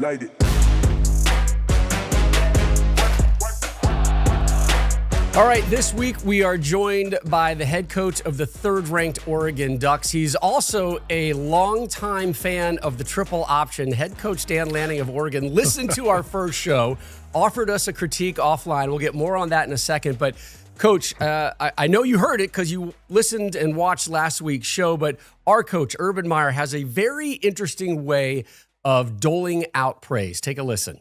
Light it. All right, this week we are joined by the head coach of the third-ranked Oregon Ducks. He's also a longtime fan of the triple option, head coach Dan Lanning of Oregon. Listened to our first show, offered us a critique offline. We'll get more on that in a second. But, Coach, I know you heard it because you listened and watched last week's show, but our coach, Urban Meyer, has a very interesting way of doling out praise. Take a listen.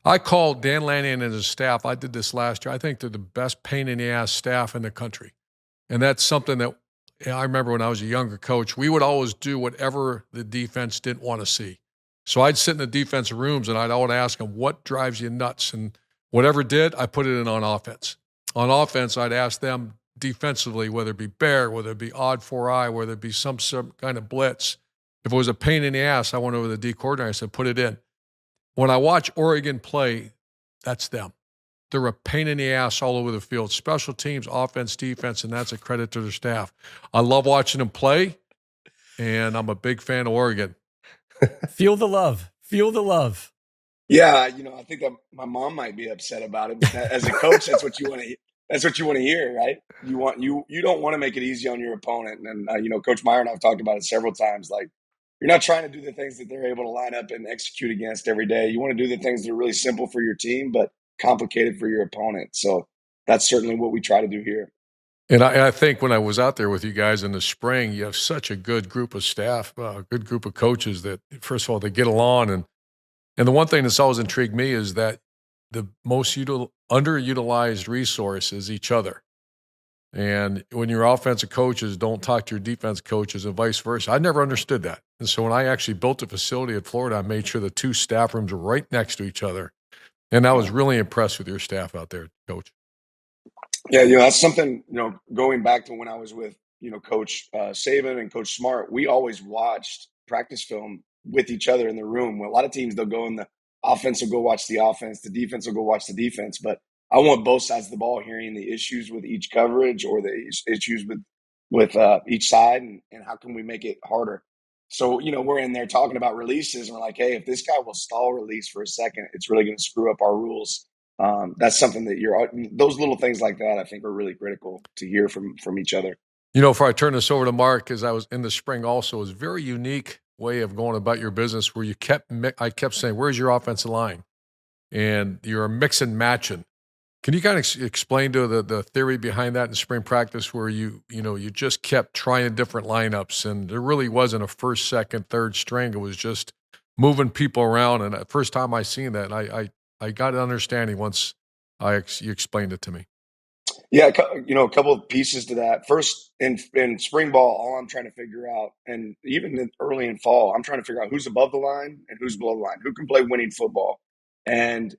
I called Dan Lanning and his staff. I did this last year. I think they're the best pain-in-the-ass staff in the country. And that's something that I remember when I was a younger coach, we would always do whatever the defense didn't want to see. So I'd sit in the defensive rooms, and I'd always ask them, what drives you nuts? And whatever did, I put it in on offense. On offense, I'd ask them defensively, whether it be bear, whether it be odd 4-eye, whether it be some kind of blitz. If it was a pain in the ass, I went over to the D coordinator and said, put it in. When I watch Oregon play, that's them. They're a pain in the ass all over the field. Special teams, offense, defense, and that's a credit to their staff. I love watching them play, and I'm a big fan of Oregon. Feel the love. Feel the love. Yeah, I think that my mom might be upset about it. But as a coach, that's what you want to. That's what you want to hear, right? You don't want to make it easy on your opponent. And Coach Meyer and I've talked about it several times. Like, you're not trying to do the things that they're able to line up and execute against every day. You want to do the things that are really simple for your team, but complicated for your opponent. So that's certainly what we try to do here. And I think when I was out there with you guys in the spring, you have such a good group of staff, a good group of coaches that, first of all, they get along. And the one thing that's always intrigued me is that the most underutilized resource is each other. And when your offensive coaches don't talk to your defense coaches and vice versa, I never understood that. And so when I actually built a facility at Florida, I made sure the two staff rooms were right next to each other. And I was really impressed with your staff out there, Coach. Yeah, that's something, going back to when I was with, Coach Saban and Coach Smart, we always watched practice film with each other in the room. Well, a lot of teams, they'll go in the offense will go watch the offense, the defense will go watch the defense. But I want both sides of the ball hearing the issues with each coverage or the issues with each side and how can we make it harder. So, we're in there talking about releases and we're like, hey, if this guy will stall release for a second, it's really going to screw up our rules. That's something that those little things like that, I think are really critical to hear from each other. Before I turn this over to Mark, as I was in the spring also, it was a very unique way of going about your business where I kept saying, where's your offensive line? And you're mix and matching. Can you kind of explain to the theory behind that in spring practice where you just kept trying different lineups and there really wasn't a first, second, third string. It was just moving people around. And the first time I seen that, I got an understanding once you explained it to me. Yeah, a couple of pieces to that. First, in spring ball, all I'm trying to figure out, and even early in fall, I'm trying to figure out who's above the line and who's below the line, who can play winning football. And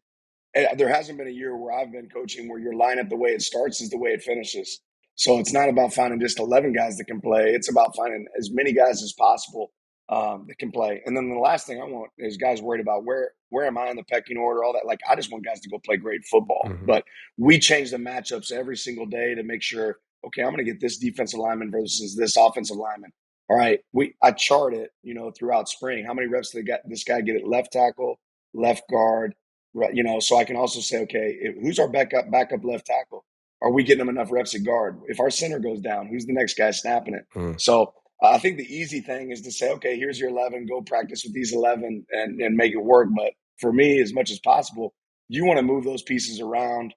there hasn't been a year where I've been coaching where your lineup, the way it starts is the way it finishes. So it's not about finding just 11 guys that can play. It's about finding as many guys as possible that can play. And then the last thing I want is guys worried about where am I in the pecking order, all that. Like, I just want guys to go play great football. Mm-hmm. But we change the matchups every single day to make sure, okay, I'm going to get this defensive lineman versus this offensive lineman. All right, I chart it, throughout spring. How many reps did this guy get at left tackle, left guard, right? So I can also say, okay, who's our backup left tackle? Are we getting him enough reps at guard? If our center goes down, who's the next guy snapping it? Mm. So I think the easy thing is to say, okay, here's your 11, go practice with these 11 and make it work. But for me, as much as possible, you want to move those pieces around,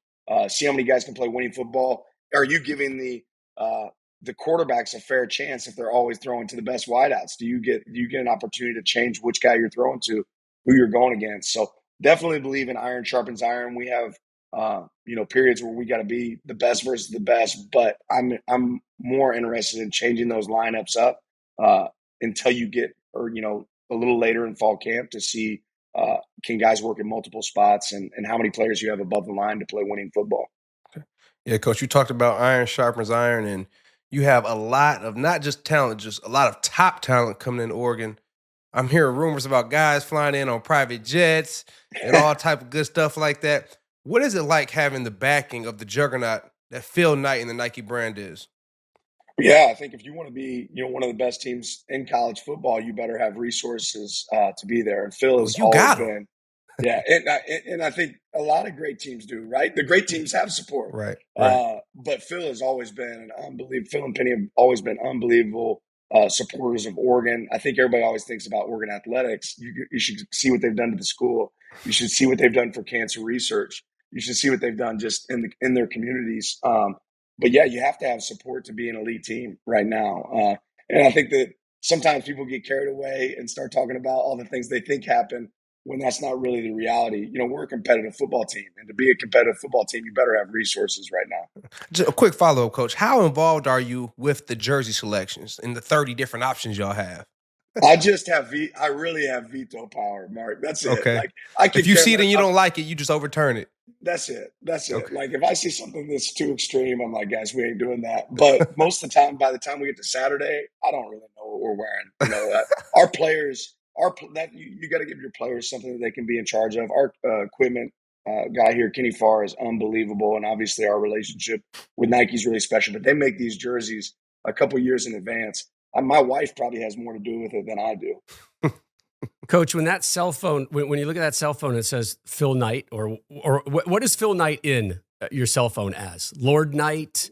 see how many guys can play winning football. Are you giving the quarterbacks a fair chance if they're always throwing to the best wideouts? Do you get an opportunity to change which guy you're throwing to, who you're going against? So definitely believe in iron sharpens iron. We have periods where we got to be the best versus the best, but I'm more interested in changing those lineups up until you get, a little later in fall camp to see can guys work in multiple spots and how many players you have above the line to play winning football. Yeah, Coach, you talked about iron sharpens iron, and you have a lot of not just talent, just a lot of top talent coming in Oregon. I'm hearing rumors about guys flying in on private jets and all type of good stuff like that. What is it like having the backing of the juggernaut that Phil Knight and the Nike brand is? Yeah, I think if you want to be, one of the best teams in college football, you better have resources to be there. And Phil has always been. Yeah, and I think a lot of great teams do, right? The great teams have support. Right. Right. But Phil has always been an unbelievable. Phil and Penny have always been unbelievable supporters of Oregon. I think everybody always thinks about Oregon athletics. You should see what they've done to the school. You should see what they've done for cancer research. You should see what they've done just in their communities. But yeah, you have to have support to be an elite team right now. And I think that sometimes people get carried away and start talking about all the things they think happen when that's not really the reality. You know, we're a competitive football team, and to be a competitive football team, you better have resources right now. Just a quick follow-up, Coach. How involved are you with the jersey selections and the 30 different options y'all have? I really have veto power, Mark. That's it. Okay. Like I can If you see it and you don't like it, you just overturn it. That's it. That's it. Okay. Like if I see something that's too extreme, I'm like, guys, we ain't doing that. But most of the time, by the time we get to Saturday, I don't really know what we're wearing. You know, our players, you got to give your players something that they can be in charge of. Our equipment guy here, Kenny Farr, is unbelievable, and obviously our relationship with Nike is really special. But they make these jerseys a couple years in advance. My wife probably has more to do with it than I do. Coach, when that cell phone, when you look at that cell phone, it says Phil Knight, or what is Phil Knight in your cell phone as? Lord Knight?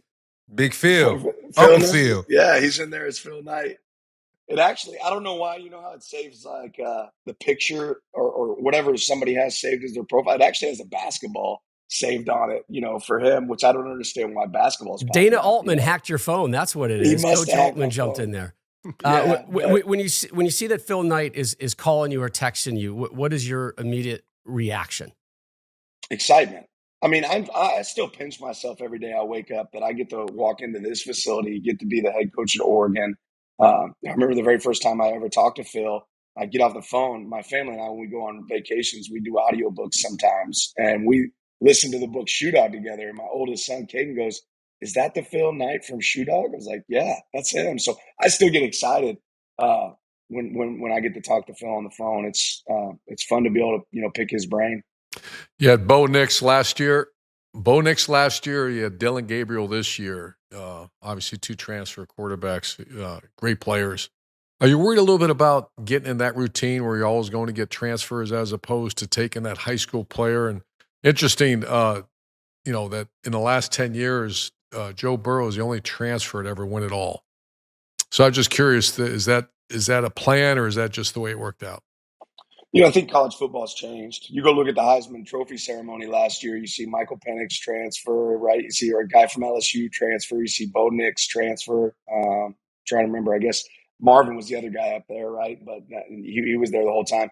Big Phil. Phil Uncle Knight? Phil. Yeah, he's in there as Phil Knight. It actually, I don't know why, you know how it saves like the picture or whatever somebody has saved as their profile. It actually has a basketball saved on it, you know, for him, which I don't understand why basketball is. Dana Altman hacked your phone. That's what it is. Coach Altman jumped in there. Yeah, when you see that Phil Knight is calling you or texting you, what is your immediate reaction? Excitement. I mean, I still pinch myself every day I wake up that I get to walk into this facility, get to be the head coach at Oregon. I remember the very first time I ever talked to Phil, I get off the phone. My family and I, when we go on vacations, we do audiobooks sometimes, and we listen to the book Shootout together. And my oldest son, Caden, goes, "Is that the Phil Knight from Shootout?" I was like, "Yeah, that's him." So I still get excited when I get to talk to Phil on the phone. It's fun to be able to pick his brain. You had Bo Nix last year. You had Dillon Gabriel this year. Obviously, two transfer quarterbacks, great players. Are you worried a little bit about getting in that routine where you're always going to get transfers as opposed to taking that high school player? And interesting, that in the last 10 years, Joe Burrow is the only transfer to ever win it all. So I'm just curious, is that a plan or is that just the way it worked out? I think college football has changed. You go look at the Heisman Trophy ceremony last year. You see Michael Penix transfer, right? You see a guy from LSU transfer. You see Bo Nix transfer. Trying to remember, I guess Marvin was the other guy up there, right? But he was there the whole time.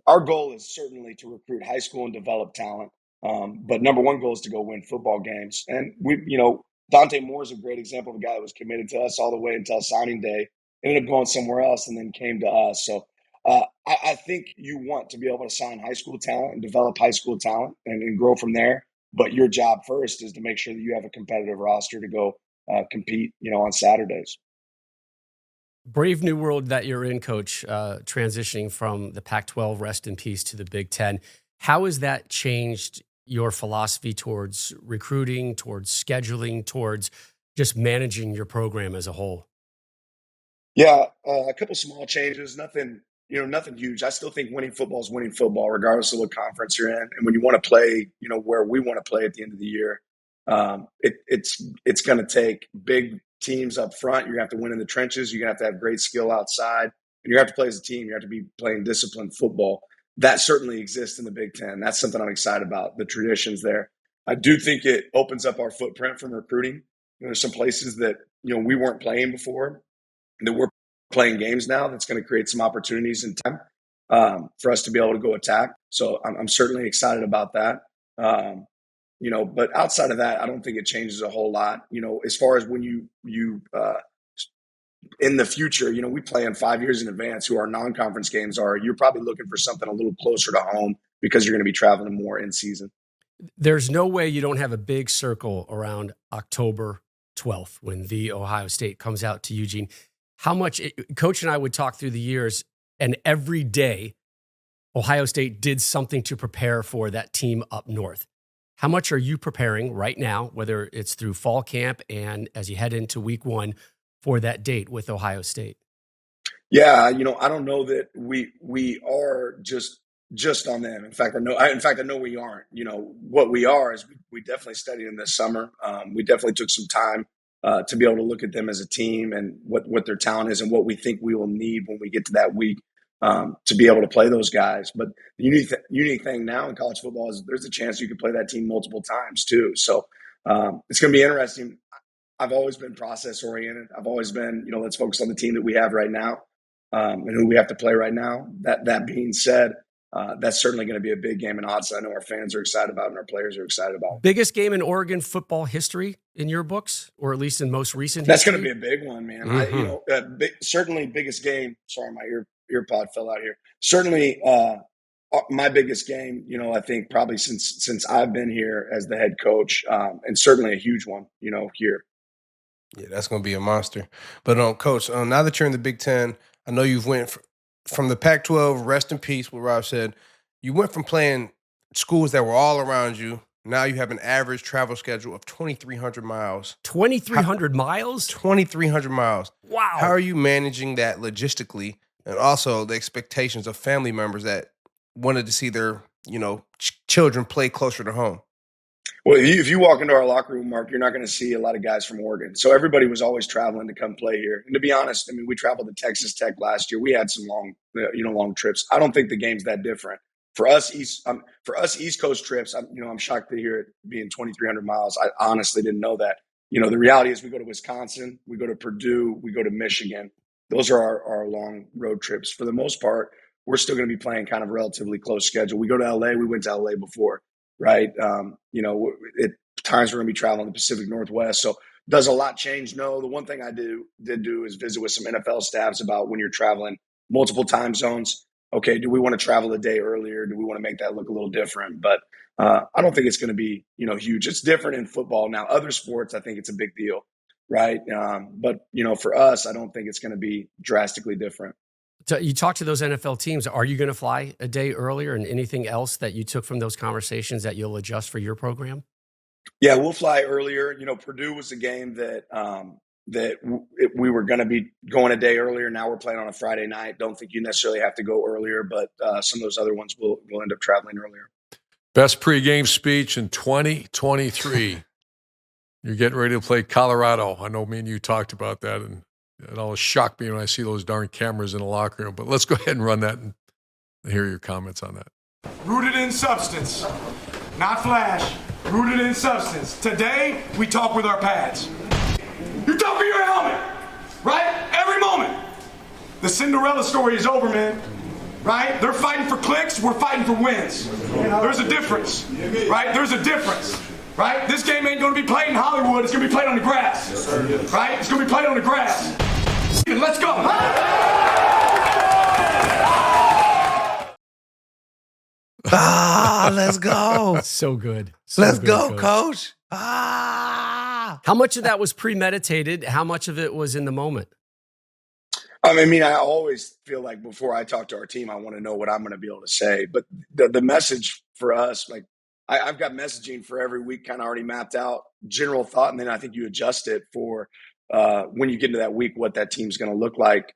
Our goal is certainly to recruit high school and develop talent. But number one goal is to go win football games. And Dante Moore is a great example of a guy that was committed to us all the way until signing day, ended up going somewhere else, and then came to us. So I think you want to be able to sign high school talent and develop high school talent and grow from there. But your job first is to make sure that you have a competitive roster to go compete, on Saturdays. Brave new world that you're in, Coach, transitioning from the Pac-12, rest in peace, to the Big Ten. How has that changed your philosophy towards recruiting, towards scheduling, towards just managing your program as a whole? Yeah, a couple small changes, nothing huge. I still think winning football is winning football, regardless of what conference you're in. And when you want to play, where we want to play at the end of the year, it's going to take big teams up front. You're going to have to win in the trenches. You're going to have great skill outside. And you have to play as a team. You have to be playing disciplined football. That certainly exists in the Big Ten. That's something I'm excited about, the traditions there. I do think it opens up our footprint from recruiting. There's some places that, we weren't playing before, that we're playing games now. That's going to create some opportunities in time for us to be able to go attack. So I'm certainly excited about that. But outside of that, I don't think it changes a whole lot. As far as when you in the future, we play in 5 years in advance who our non-conference games are. You're probably looking for something a little closer to home because you're going to be traveling more in season. There's no way you don't have a big circle around October 12th when the Ohio State comes out to Eugene. How much Coach and I would talk through the years, and every day Ohio State did something to prepare for that team up north. How much are you preparing right now, whether it's through fall camp and as you head into week one, for that date with Ohio State? Yeah, I don't know that we are just just on them. In fact, I know we aren't. What we are is we definitely studied them this summer. We definitely took some time to be able to look at them as a team and what their talent is and what we think we will need when we get to that week to be able to play those guys. But the unique thing now in college football is there's a chance you could play that team multiple times too. So it's going to be interesting. I've always been process oriented. I've always been, let's focus on the team that we have right now and who we have to play right now. That being said, that's certainly going to be a big game in odds. I know our fans are excited about it and our players are excited about it. Biggest game in Oregon football history in your books, or at least in most recent That's history? going to be a big one, man. Certainly biggest game. Sorry, my ear pod fell out here. Certainly my biggest game, I think probably since I've been here as the head coach, and certainly a huge one, here. Yeah, that's going to be a monster. But Coach, now that you're in the Big Ten, I know you've went from the Pac-12, rest in peace, what Rob said. You went from playing schools that were all around you. Now you have an average travel schedule of 2,300 miles. 2,300 miles? 2,300 miles. Wow. How are you managing that logistically, and also the expectations of family members that wanted to see their, children play closer to home? Well, if you walk into our locker room, Mark, you're not going to see a lot of guys from Oregon. So everybody was always traveling to come play here. And to be honest, we traveled to Texas Tech last year. We had some long trips. I don't think the game's that different for us. East Coast trips. I'm shocked to hear it being 2,300 miles. I honestly didn't know that. The reality is we go to Wisconsin, we go to Purdue, we go to Michigan. Those are our long road trips. For the most part, we're still going to be playing kind of relatively close schedule. We go to LA. We went to LA before. Right. At times we're going to be traveling the Pacific Northwest. So does a lot change? No. The one thing I did do is visit with some NFL staffs about when you're traveling multiple time zones. Okay. Do we want to travel a day earlier? Do we want to make that look a little different? But I don't think it's going to be, huge. It's different in football. Now, other sports, I think it's a big deal. Right. But for us, I don't think it's going to be drastically different. You talk to those NFL teams. Are you going to fly a day earlier, and anything else that you took from those conversations that you'll adjust for your program? Yeah, we'll fly earlier. Purdue was a game that we were going to be going a day earlier. Now we're playing on a Friday night. Don't think you necessarily have to go earlier, but some of those other ones will end up traveling earlier. Best pregame speech in 2023. You're getting ready to play Colorado. I know me and you talked about that, and it always shocked me when I see those darn cameras in the locker room. But let's go ahead and run that and hear your comments on that. Rooted in substance, not flash. Rooted in substance. Today, we talk with our pads. You talk with your helmet, right? Every moment. The Cinderella story is over, man. Right? They're fighting for clicks. We're fighting for wins. There's a difference, right? There's a difference. Right? This game ain't going to be played in Hollywood. It's going to be played on the grass. Yes, right? It's going to be played on the grass. Let's go. Let's go. So good. Let's go, Coach. How much of that was premeditated? How much of it was in the moment? I always feel like before I talk to our team, I want to know what I'm going to be able to say. But the message for us, I've got messaging for every week kind of already mapped out, general thought, and then I think you adjust it for when you get into that week, what that team's going to look like.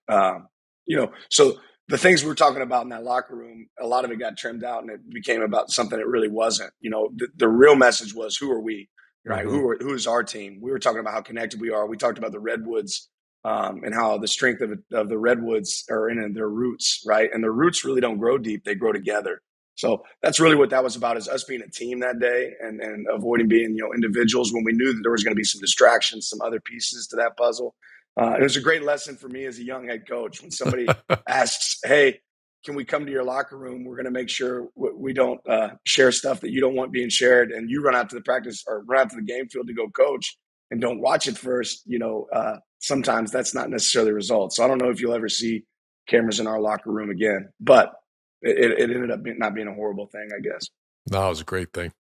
So the things we were talking about in that locker room, a lot of it got trimmed out and it became about something it really wasn't. The real message was, who are we, right? Mm-hmm. Who is our team? We were talking about how connected we are. We talked about the Redwoods and how the strength of the Redwoods are in their roots, right? And their roots really don't grow deep. They grow together. So that's really what that was about, is us being a team that day and avoiding being, individuals when we knew that there was going to be some distractions, some other pieces to that puzzle. It was a great lesson for me as a young head coach when somebody asks, hey, can we come to your locker room? We're going to make sure we don't share stuff that you don't want being shared. And you run out to the practice or run out to the game field to go coach and don't watch it first. Sometimes that's not necessarily the result. So I don't know if you'll ever see cameras in our locker room again, but it ended up not being a horrible thing, I guess. No, it was a great thing.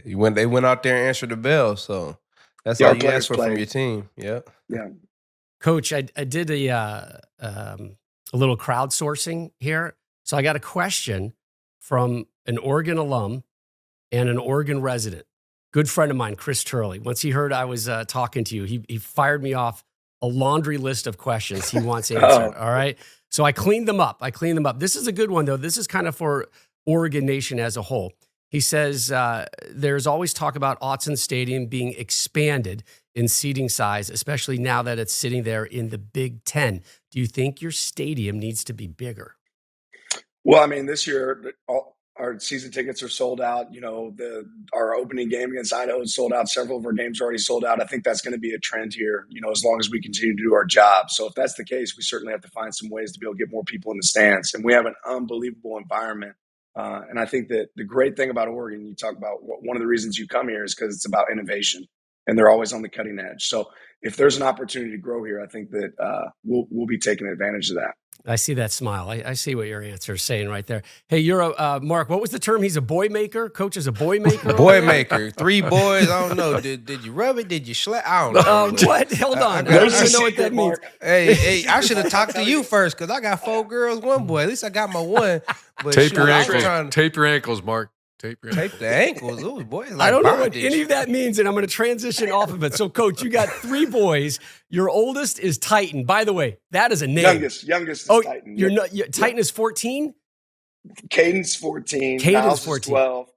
They went out there and answered the bell, so that's all you ask for from your team. Yeah. Coach, I did a little crowdsourcing here. So I got a question from an Oregon alum and an Oregon resident. Good friend of mine, Chris Turley. Once he heard I was talking to you, he fired me off a laundry list of questions he wants answered. All right. So I cleaned them up. This is a good one, though. This is kind of for Oregon Nation as a whole. He says there's always talk about Autzen Stadium being expanded in seating size, especially now that it's sitting there in the Big Ten. Do you think your stadium needs to be bigger? Well, I mean, this year, our season tickets are sold out. You know, our opening game against Idaho is sold out. Several of our games are already sold out. I think that's going to be a trend here, you know, as long as we continue to do our job. So if that's the case, we certainly have to find some ways to be able to get more people in the stands. And we have an unbelievable environment. And I think that the great thing about Oregon, you talk about one of the reasons you come here is because it's about innovation, and they're always on the cutting edge. So if there's an opportunity to grow here, I think that we'll be taking advantage of that. I see that smile. I see what your answer is saying right there. Hey, you're a Mark. What was the term? He's a boy maker. Coach is a boy maker. Boy maker. 3 boys. I don't know. Did you rub it? Did you slap? I don't know. What? Hold on. I don't know what that means. Hey, I should have talked to you first because I got 4 girls, 1 boy. At least I got my one. But Tape your ankles. Tape your ankles, Mark. Tape the ankles. Ooh, boy, like I don't know what bondage. any of that means, and I'm going to transition off of it. So, Coach, you got 3 boys. Your oldest is Titan. By the way, that is a name. Youngest is Titan. Titan is 14? Caden's 14. Caden's 14. 12.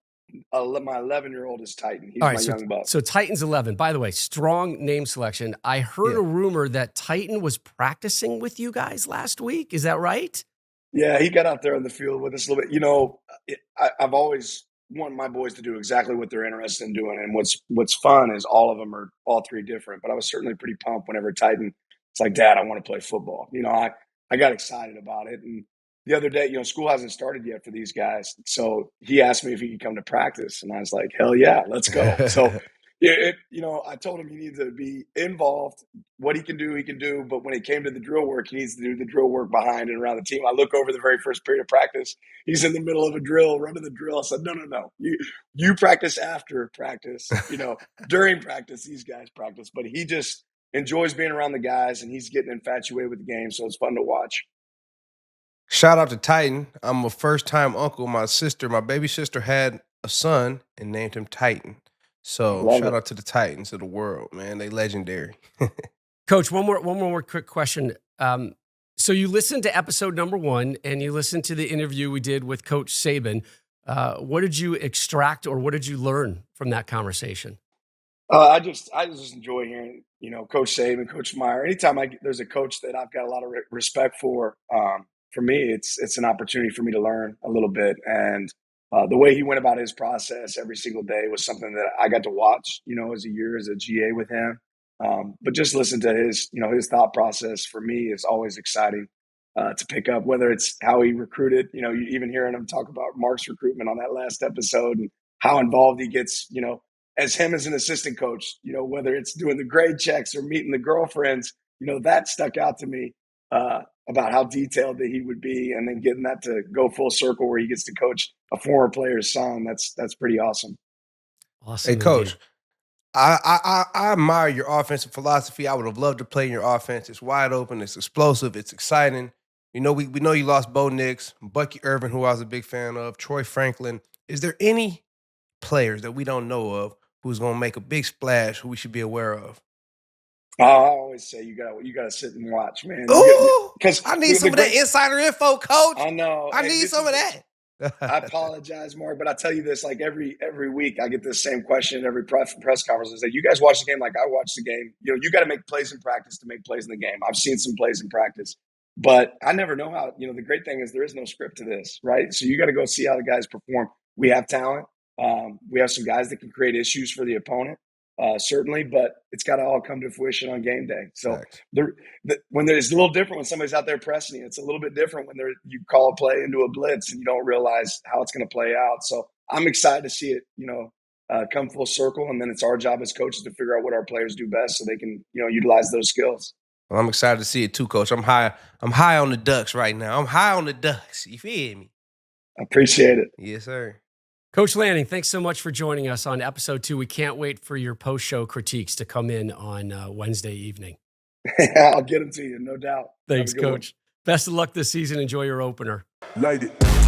My 11-year-old is Titan. He's my young buck. So Titan's 11. By the way, strong name selection. I heard a rumor that Titan was practicing with you guys last week. Is that right? Yeah, he got out there on the field with us a little bit. You know, I've always want my boys to do exactly what they're interested in doing. And what's fun is all of them are all 3 different. But I was certainly pretty pumped whenever Titan, it's like, Dad, I want to play football. You know, I got excited about it. And the other day, you know, school hasn't started yet for these guys. So he asked me if he could come to practice. And I was like, hell yeah, let's go. So, you know, I told him he needs to be involved. What he can do. But when it came to the drill work, he needs to do the drill work behind and around the team. I look over the very first period of practice. He's in the middle of a drill, running the drill. I said, no. You practice after practice. You know, during practice, these guys practice. But he just enjoys being around the guys, and he's getting infatuated with the game. So it's fun to watch. Shout out to Titan. I'm a first-time uncle. My baby sister had a son and named him Titan. So shout out to the Titans of the world, man. They legendary. Coach, one more quick question. So you listened to episode number 1 and you listened to the interview we did with Coach Saban. What did you extract or what did you learn from that conversation? I just enjoy hearing, you know, Coach Saban, Coach Meyer. Anytime there's a coach that I've got a lot of respect for me, it's an opportunity for me to learn a little bit. And the way he went about his process every single day was something that I got to watch, you know, as a GA with him. But just listen to his thought process for me is always exciting to pick up, whether it's how he recruited, you know, even hearing him talk about Mark's recruitment on that last episode and how involved he gets, you know, as an assistant coach, you know, whether it's doing the grade checks or meeting the girlfriends, you know, that stuck out to me about how detailed that he would be, and then getting that to go full circle where he gets to coach a former player's son. That's pretty awesome. Hey, Coach, I admire your offensive philosophy. I would have loved to play in your offense. It's wide open. It's explosive. It's exciting. You know, we know you lost Bo Nix, Bucky Irvin, who I was a big fan of, Troy Franklin. Is there any players that we don't know of who's going to make a big splash who we should be aware of? I always say you gotta sit and watch, man. Because I need some of that insider info, Coach. I know. I need some of that. I apologize, Mark, but I tell you this: like every week, I get this same question at every press conference. It's like, you guys watch the game like I watch the game. You know, you got to make plays in practice to make plays in the game. I've seen some plays in practice, but I never know how. You know, the great thing is there is no script to this, right? So you got to go see how the guys perform. We have talent. We have some guys that can create issues for the opponent. Certainly, but it's got to all come to fruition on game day. So when there's a little different when somebody's out there pressing you, it's a little bit different when you call a play into a blitz and you don't realize how it's going to play out. So I'm excited to see it, you know, come full circle. And then it's our job as coaches to figure out what our players do best so they can, you know, utilize those skills. Well, I'm excited to see it too, Coach. I'm high on the Ducks right now. I'm high on the Ducks. You feel me? I appreciate it. Yes, sir. Coach Lanning, thanks so much for joining us on episode 2. We can't wait for your post-show critiques to come in on Wednesday evening. I'll get them to you, no doubt. Thanks, Coach. Best of luck this season. Enjoy your opener. Light it.